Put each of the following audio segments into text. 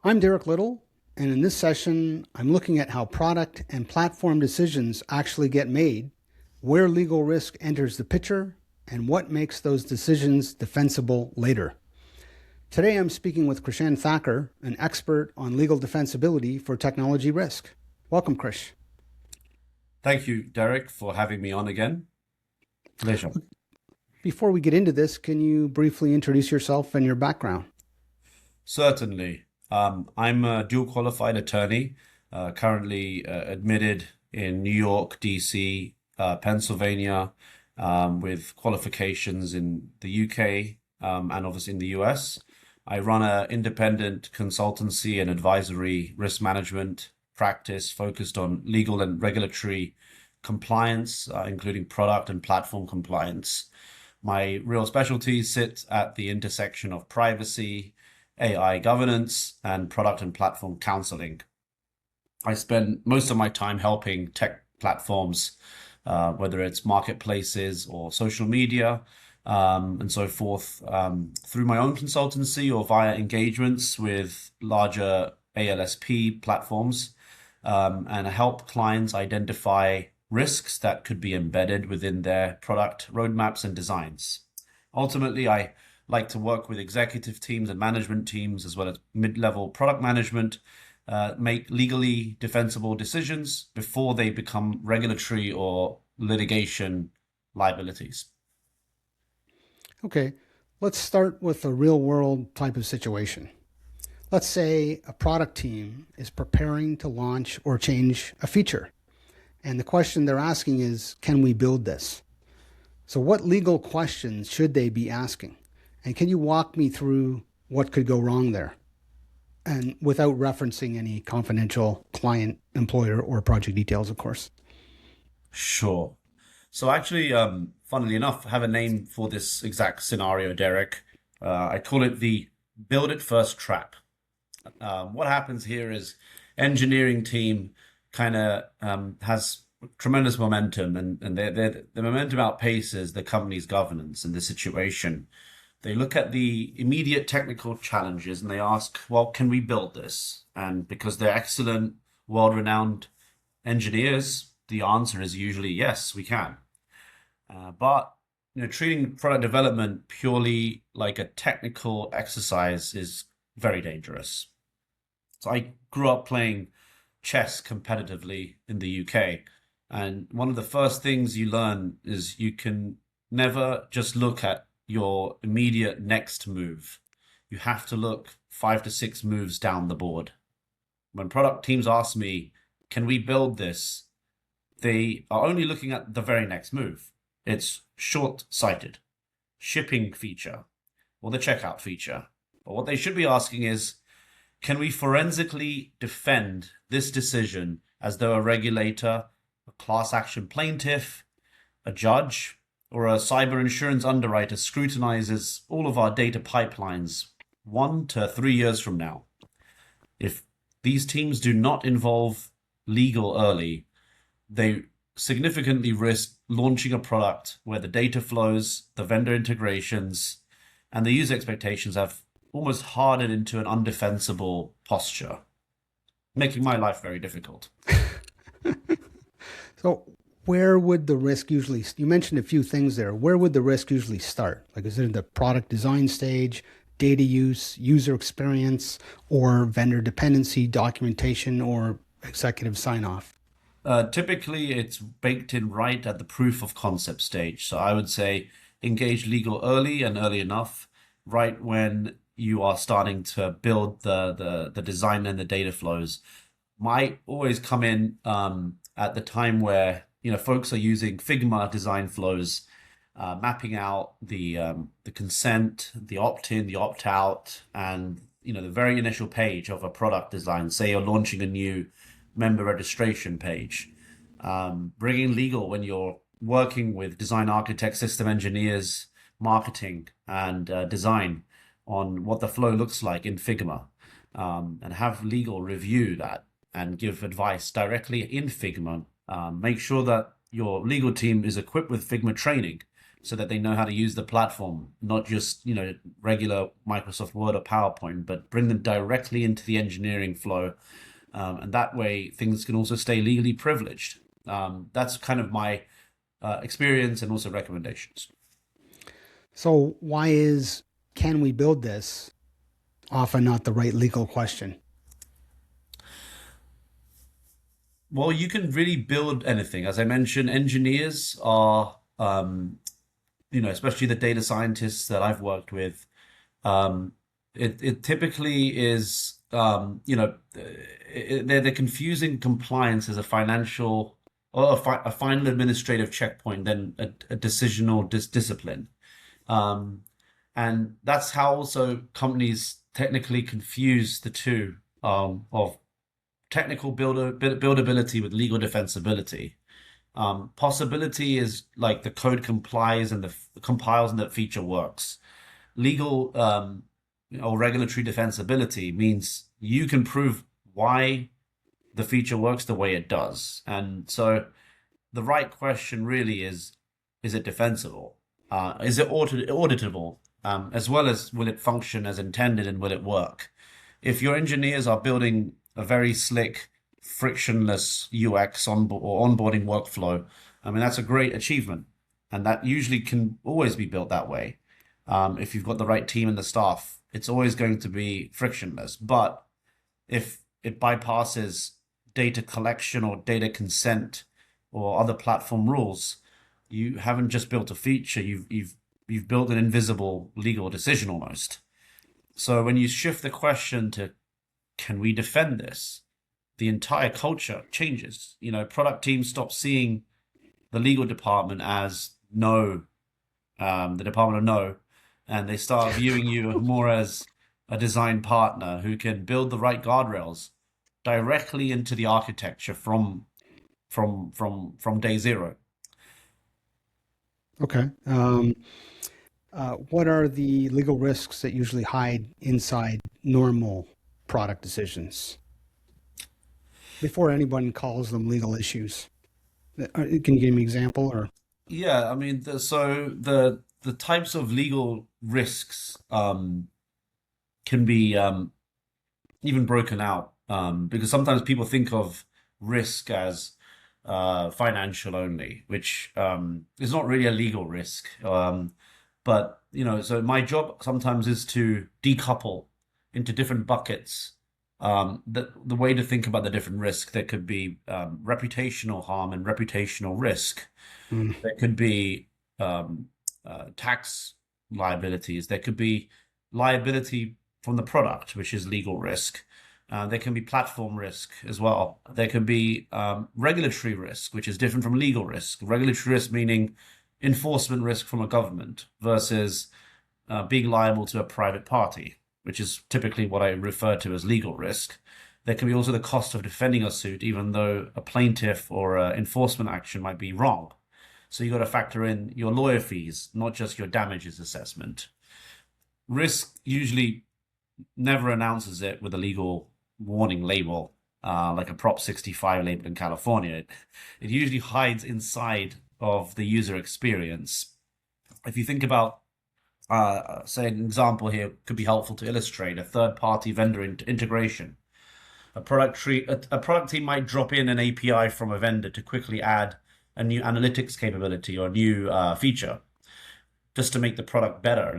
I'm Derek Little, and in this session, I'm looking at how product and platform decisions actually get made, where legal risk enters the picture, and what makes those decisions defensible later. Today, I'm speaking with Krishan Thakker, an expert on legal defensibility for technology risk. Welcome, Krish. Thank you, Derek, for having me on again. Pleasure. Before we get into this, can you briefly introduce yourself and your background? Certainly. I'm a dual qualified attorney, currently admitted in New York, DC, Pennsylvania, with qualifications in the UK and obviously in the US. I run an independent consultancy and advisory risk management practice focused on legal and regulatory compliance, including product and platform compliance. My real specialties sit at the intersection of privacy, AI governance, and product and platform counseling. I spend most of my time helping tech platforms, whether it's marketplaces or social media, and so forth, through my own consultancy or via engagements with larger ALSP platforms, and help clients identify risks that could be embedded within their product roadmaps and designs. Ultimately, I like to work with executive teams and management teams, as well as mid-level product management, make legally defensible decisions before they become regulatory or litigation liabilities. Okay, let's start with a real-world type of situation. Let's say a product team is preparing to launch or change a feature. And the question they're asking is, can we build this? So what legal questions should they be asking? And can you walk me through what could go wrong there? And without referencing any confidential client, employer, or project details, of course. Sure. So actually, funnily enough, I have a name for this exact scenario, Derek. I call it the build it first trap. What happens here is engineering team kind of has tremendous momentum, and the momentum outpaces the company's governance in this situation. They look at the immediate technical challenges and they ask, well, can we build this? And because they're excellent, world-renowned engineers, the answer is usually yes, we can. But treating product development purely like a technical exercise is very dangerous. So I grew up playing chess competitively in the UK. And one of the first things you learn is you can never just look at your immediate next move. You have to look 5 to 6 moves down the board. When product teams ask me, can we build this? They are only looking at the very next move. It's short-sighted. Shipping feature or the checkout feature. But what they should be asking is, can we forensically defend this decision as though a regulator, a class action plaintiff, a judge, or a cyber insurance underwriter scrutinizes all of our data pipelines 1 to 3 years from now? If these teams do not involve legal early, they significantly risk launching a product where the data flows, the vendor integrations, and the user expectations have almost hardened into an undefensible posture, making my life very difficult. So where would the risk usually, you mentioned a few things there, where would the risk usually start? Like, is it in the product design stage, data use, user experience, or vendor dependency, documentation, or executive sign-off? Typically, it's baked in right at the proof of concept stage. So I would say engage legal early and early enough, right when you are starting to build the design and the data flows. Might always come in at the time where folks are using Figma design flows, mapping out the consent, the opt-in, the opt-out, and the very initial page of a product design. Say you're launching a new member registration page, bringing legal when you're working with design architects, system engineers, marketing, and design on what the flow looks like in Figma, and have legal review that and give advice directly in Figma. Make sure that your legal team is equipped with Figma training so that they know how to use the platform, not just, regular Microsoft Word or PowerPoint, but bring them directly into the engineering flow. And that way things can also stay legally privileged. That's kind of my experience and also recommendations. So why is can we build this often not the right legal question? Well, you can really build anything. As I mentioned, engineers are, especially the data scientists that I've worked with, um, it typically is, they're confusing compliance as a financial or a final administrative checkpoint than a decisional discipline. Um, and that's how also companies technically confuse the two, of technical buildability with legal defensibility. Possibility is like the code complies and the compiles and the feature works. Legal, or regulatory defensibility means you can prove why the feature works the way it does. And so the right question really is it defensible? Is it auditable? As well as will it function as intended and will it work? If your engineers are building a very slick, frictionless UX or onboarding workflow, I mean, that's a great achievement. And that usually can always be built that way. If you've got the right team and the staff, it's always going to be frictionless. But if it bypasses data collection or data consent or other platform rules, you haven't just built a feature, you've built an invisible legal decision almost. So when you shift the question to can we defend this, the entire culture changes. Product teams stop seeing the legal department as no, the department of no, and they start viewing you more as a design partner who can build the right guardrails directly into the architecture from day zero. Okay. What are the legal risks that usually hide inside normal product decisions before anyone calls them legal issues? Can you give me an example or? Yeah, I mean, the types of legal risks can be even broken out, because sometimes people think of risk as financial only, which is not really a legal risk. But so my job sometimes is to decouple into different buckets. The way to think about the different risks, there could be reputational harm and reputational risk. Mm. There could be tax liabilities. There could be liability from the product, which is legal risk. There can be platform risk as well. There can be regulatory risk, which is different from legal risk. Regulatory risk meaning enforcement risk from a government versus being liable to a private party, which is typically what I refer to as legal risk. There can be also the cost of defending a suit, even though a plaintiff or enforcement action might be wrong. So you got to factor in your lawyer fees, not just your damages assessment. Risk usually never announces it with a legal warning label, like a Prop 65 label in California. It usually hides inside of the user experience. If you think about, say, an example here could be helpful to illustrate a third-party vendor integration. A product team might drop in an API from a vendor to quickly add a new analytics capability or a new feature, just to make the product better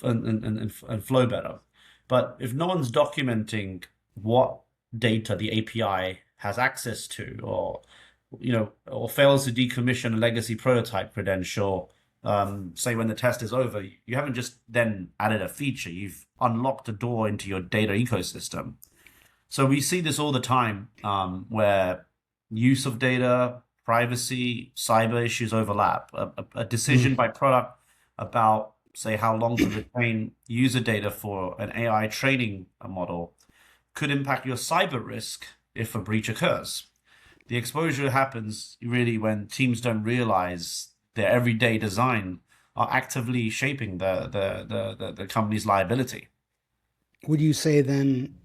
and flow better. But if no one's documenting what data the API has access to, or fails to decommission a legacy prototype credential, say when the test is over, you haven't just then added a feature, you've unlocked a door into your data ecosystem. So we see this all the time, where use of data, privacy, cyber issues overlap. A decision by product about, say, how long to retain user data for an AI training model could impact your cyber risk if a breach occurs. The exposure happens really when teams don't realize their everyday design are actively shaping the company's liability. Would you say then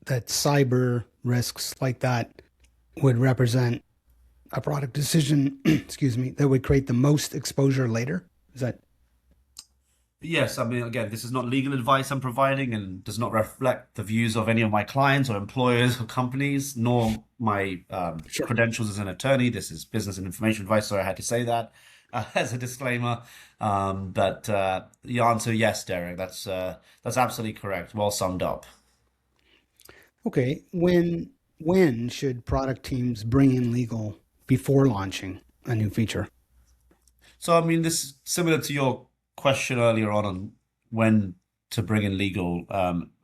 that cyber risks like that would represent a product decision, excuse me, that would create the most exposure later? Is that Yes, I mean, again, this is not legal advice I'm providing and does not reflect the views of any of my clients or employers or companies, nor my sure? credentials as an attorney. This is business and information advice, so I had to say that as a disclaimer. But the answer, yes, Derek, that's absolutely correct. Well summed up. Okay. When should product teams bring in legal before launching a new feature? So, I mean, this is similar to your question earlier on when to bring in legal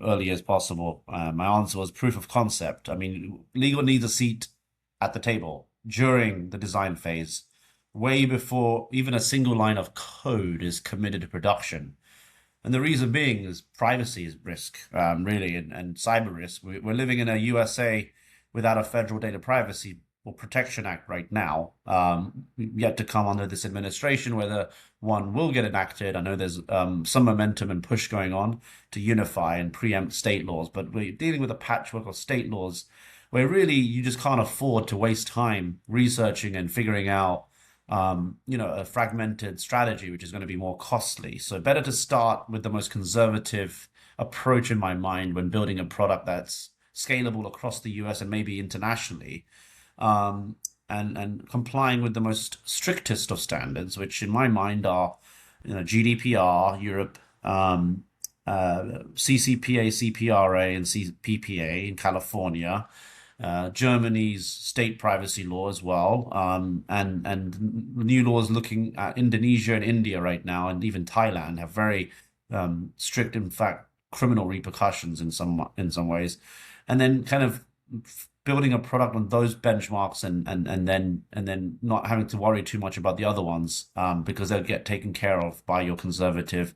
early as possible. My answer was proof of concept. I mean, legal needs a seat at the table during the design phase, way before even a single line of code is committed to production. And the reason being is privacy is risk, really, and cyber risk. We're living in a USA without a federal data privacy or protection act right now, yet to come under this administration, whether one will get enacted. I know there's some momentum and push going on to unify and preempt state laws, but we're dealing with a patchwork of state laws where really you just can't afford to waste time researching and figuring out a fragmented strategy, which is going to be more costly. So better to start with the most conservative approach in my mind when building a product that's scalable across the US and maybe internationally, and complying with the most strictest of standards, which in my mind are, GDPR, Europe, CCPA, CPRA, and CPPA in California, Germany's state privacy law as well, and new laws looking at Indonesia and India right now, and even Thailand have very strict, in fact, criminal repercussions in some ways, and then kind of building a product on those benchmarks and then not having to worry too much about the other ones, because they'll get taken care of by your conservative,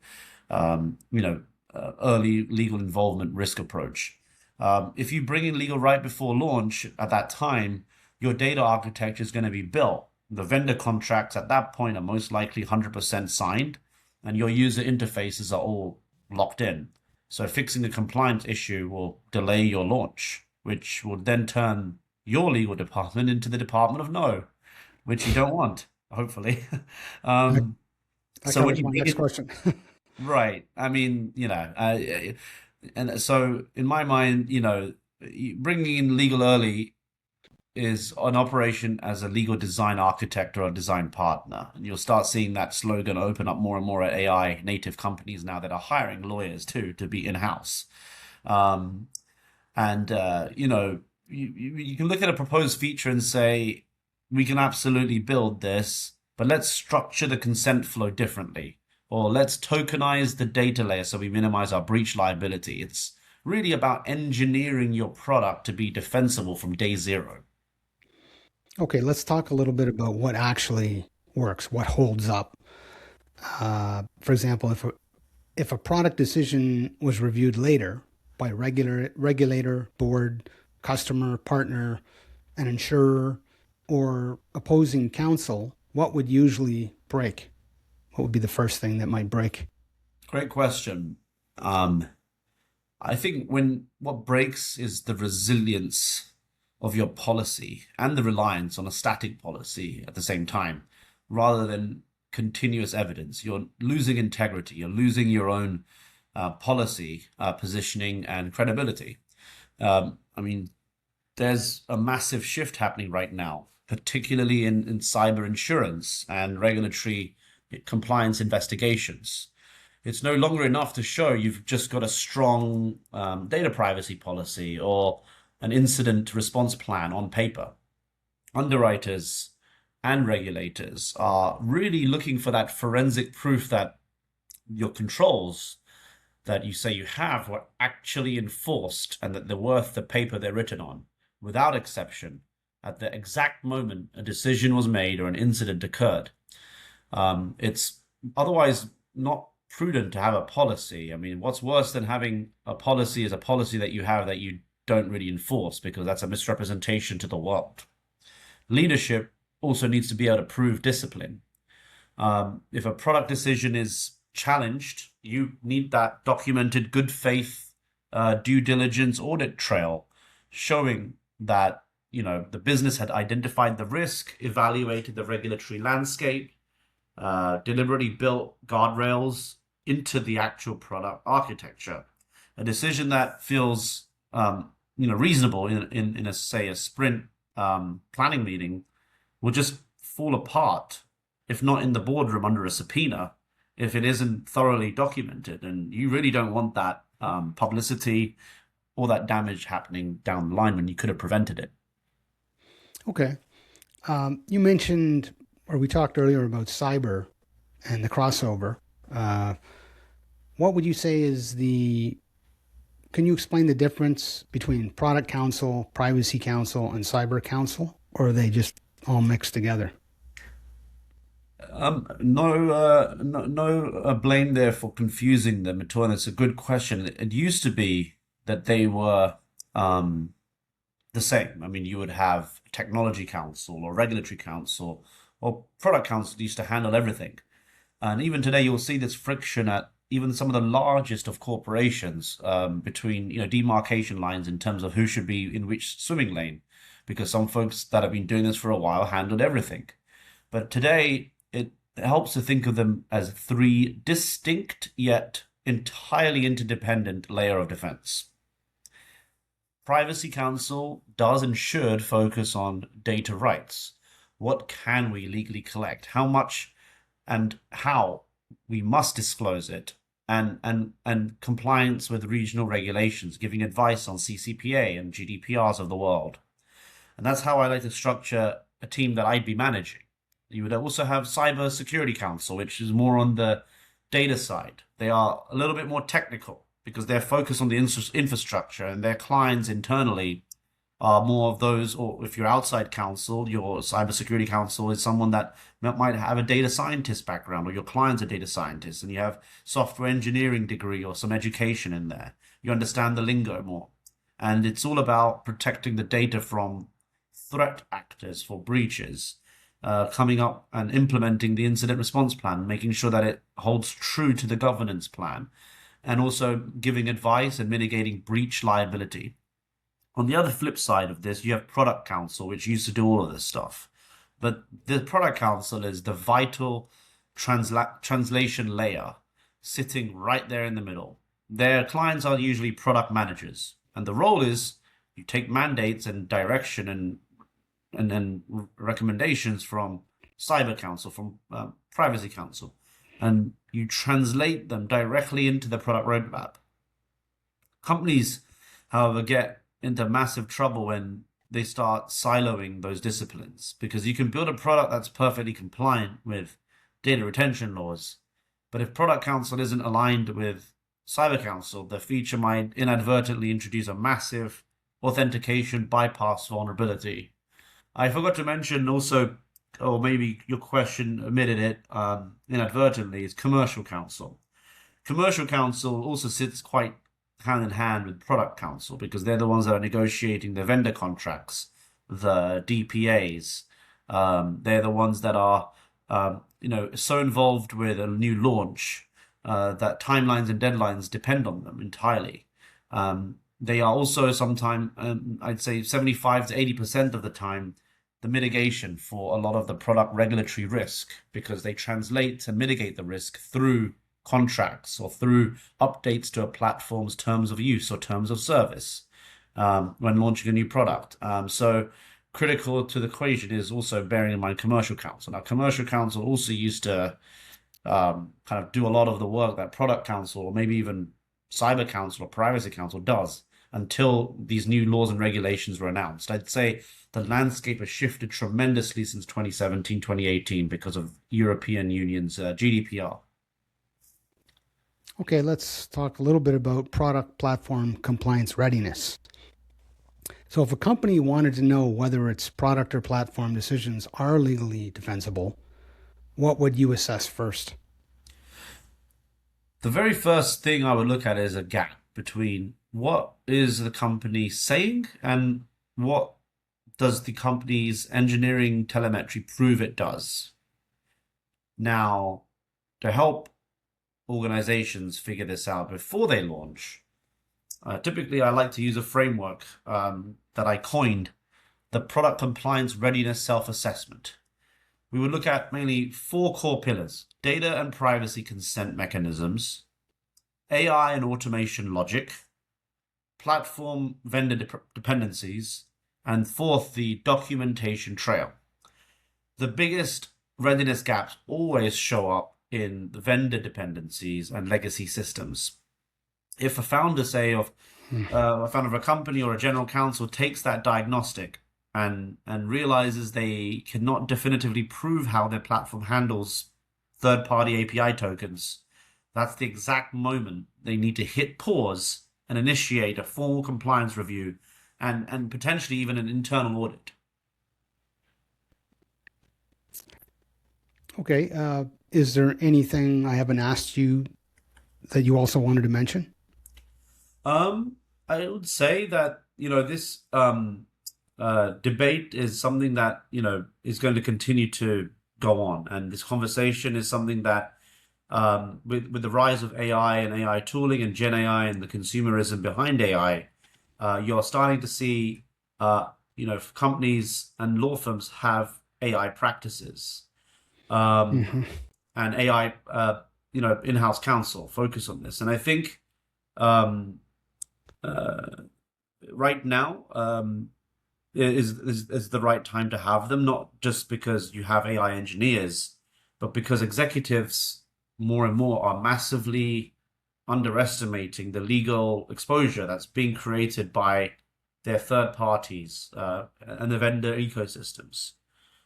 early legal involvement risk approach. If you bring in legal right before launch, at that time, your data architecture is going to be built. The vendor contracts at that point are most likely 100% signed, and your user interfaces are all locked in. So fixing a compliance issue will delay your launch, which will then turn your legal department into the Department of No, which you don't want, hopefully. That, um, that so when covers you my bring next it question. right, I mean, and so in my mind, bringing in legal early is an operation as a legal design architect or a design partner. And you'll start seeing that slogan open up more and more at AI native companies now that are hiring lawyers too to be in-house. Um, and you can look at a proposed feature and say, we can absolutely build this, but let's structure the consent flow differently. Or let's tokenize the data layer so we minimize our breach liability. It's really about engineering your product to be defensible from day zero. Okay, let's talk a little bit about what actually works, what holds up. For example, if a product decision was reviewed later by regulator, board, customer, partner, an insurer, or opposing counsel, what would usually break? What would be the first thing that might break? Great question. I think what breaks is the resilience of your policy and the reliance on a static policy at the same time, rather than continuous evidence. You're losing integrity. You're losing your own policy positioning and credibility. I mean, there's a massive shift happening right now, particularly in cyber insurance and regulatory compliance investigations. It's no longer enough to show you've just got a strong data privacy policy or an incident response plan on paper. Underwriters and regulators are really looking for that forensic proof that your controls that you say you have were actually enforced and that they're worth the paper they're written on, without exception, at the exact moment a decision was made or an incident occurred. It's otherwise not prudent to have a policy. I mean, what's worse than having a policy is a policy that you have that you don't really enforce, because that's a misrepresentation to the world. Leadership also needs to be able to prove discipline. If a product decision is challenged, you need that documented good faith due diligence audit trail showing that the business had identified the risk, evaluated the regulatory landscape, deliberately built guardrails into the actual product architecture. A decision that feels reasonable in a say a sprint planning meeting will just fall apart if not in the boardroom under a subpoena if it isn't thoroughly documented, and you really don't want that publicity or that damage happening down the line when you could have prevented it. Okay. You mentioned, or we talked earlier about cyber and the crossover. Uh, what would you say is can you explain the difference between product counsel, privacy counsel, and cyber counsel? Or are they just all mixed together? No blame there for confusing them at all. And it's a good question. It used to be that they were the same. I mean, you would have technology counsel or regulatory counsel or product counsel used to handle everything. And even today, you'll see this friction at even some of the largest of corporations between demarcation lines in terms of who should be in which swimming lane, because some folks that have been doing this for a while handled everything. But today, it helps to think of them as three distinct yet entirely interdependent layer of defense. Privacy Council does and should focus on data rights. What can we legally collect? How much and how we must disclose it, and compliance with regional regulations, giving advice on CCPA and GDPRs of the world. And that's how I like to structure a team that I'd be managing. You would also have Cyber Security Council, which is more on the data side. They are a little bit more technical because they're focused on the infrastructure, and their clients internally are more of those, or if you're outside counsel, your cybersecurity counsel is someone that might have a data scientist background, or your client's a data scientist, and you have software engineering degree or some education in there. You understand the lingo more. And it's all about protecting the data from threat actors for breaches, coming up and implementing the incident response plan, making sure that it holds true to the governance plan, and also giving advice and mitigating breach liability. On the other flip side of this, you have product counsel, which used to do all of this stuff. But the product counsel is the vital translation layer sitting right there in the middle. Their clients are usually product managers. And the role is you take mandates and direction and then recommendations from cyber counsel, from privacy counsel, and you translate them directly into the product roadmap. Companies, however, get into massive trouble when they start siloing those disciplines, because you can build a product that's perfectly compliant with data retention laws, but if product counsel isn't aligned with cyber counsel, the feature might inadvertently introduce a massive authentication bypass vulnerability. I forgot to mention also, or maybe your question omitted it inadvertently, is commercial counsel. Commercial counsel also sits quite hand in hand with product counsel, because they're the ones that are negotiating the vendor contracts, the DPAs. They're the ones that are, so involved with a new launch that timelines and deadlines depend on them entirely. They are also sometimes, I'd say 75 to 80% of the time, the mitigation for a lot of the product regulatory risk, because they translate and mitigate the risk through contracts or through updates to a platform's terms of use or terms of service when launching a new product. So critical to the equation is also bearing in mind commercial counsel. Now, commercial counsel also used to kind of do a lot of the work that product counsel or maybe even cyber counsel or privacy counsel does until these new laws and regulations were announced. I'd say the landscape has shifted tremendously since 2017, 2018 because of European Union's GDPR. Okay, let's talk a little bit about product platform compliance readiness. So if a company wanted to know whether its product or platform decisions are legally defensible, what would you assess first? The very first thing I would look at is a gap between what is the company saying and what does the company's engineering telemetry prove it does. Now, to help organizations figure this out before they launch, typically I like to use a framework that I coined, the product compliance readiness self-assessment. we would look at mainly four core pillars: data and privacy consent mechanisms, AI and automation logic, platform vendor dependencies, and fourth, the documentation trail. The biggest readiness gaps always show up in the vendor dependencies and legacy systems. If a founder, say, of a founder of a company or a general counsel takes that diagnostic and realizes they cannot definitively prove how their platform handles third-party API tokens, that's the exact moment they need to hit pause and initiate a formal compliance review and potentially even an internal audit. Okay. Is there anything I haven't asked you that you also wanted to mention? I would say that, this debate is something that, is going to continue to go on. And this conversation is something that, with the rise of AI and AI tooling and Gen AI and the consumerism behind AI, you're starting to see, companies and law firms have AI practices, Hmm. and AI, in-house counsel focus on this. And I think, um, uh, right now, is the right time to have them, not just because you have AI engineers, but because executives more and more are massively underestimating the legal exposure that's being created by their third parties and the vendor ecosystems.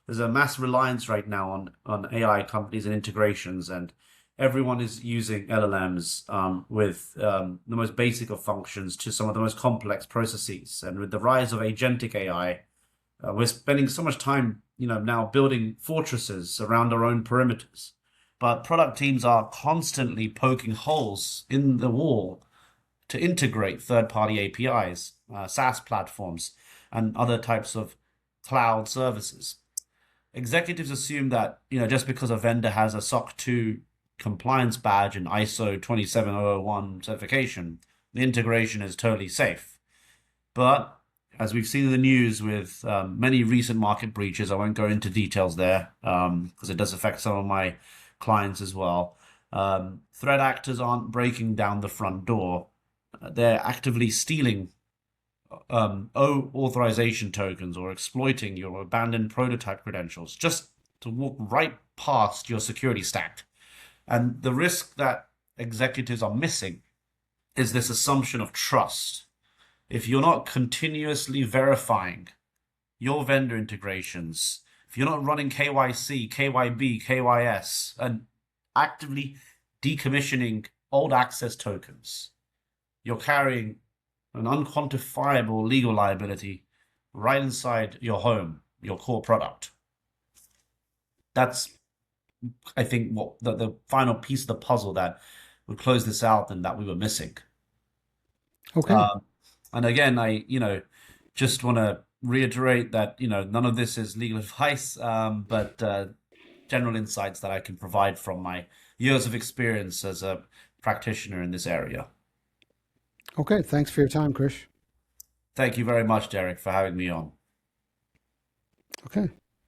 There's a mass reliance right now on AI companies and integrations, and everyone is using LLMs with the most basic of functions to some of the most complex processes. And with the rise of agentic AI, we're spending so much time, now building fortresses around our own perimeters. But product teams are constantly poking holes in the wall to integrate third-party APIs, SaaS platforms, and other types of cloud services. Executives assume that, just because a vendor has a SOC 2 compliance badge and ISO 27001 certification, the integration is totally safe. But as we've seen in the news with many recent market breaches, I won't go into details there because it does affect some of my clients as well. Threat actors aren't breaking down the front door. They're actively stealing authorization tokens or exploiting your abandoned prototype credentials just to walk right past your security stack. And the risk that executives are missing is this assumption of trust. If you're not continuously verifying your vendor integrations, if you're not running KYC, KYB, KYS, and actively decommissioning old access tokens, you're carrying an unquantifiable legal liability right inside your home, your core product. That's, I think, what the final piece of the puzzle that would close this out and that we were missing. Okay. Um, and again, I, just want to reiterate that, none of this is legal advice, but general insights that I can provide from my years of experience as a practitioner in this area. Okay. Thanks for your time, Krish. Thank you very much, Derek, for having me on. Okay.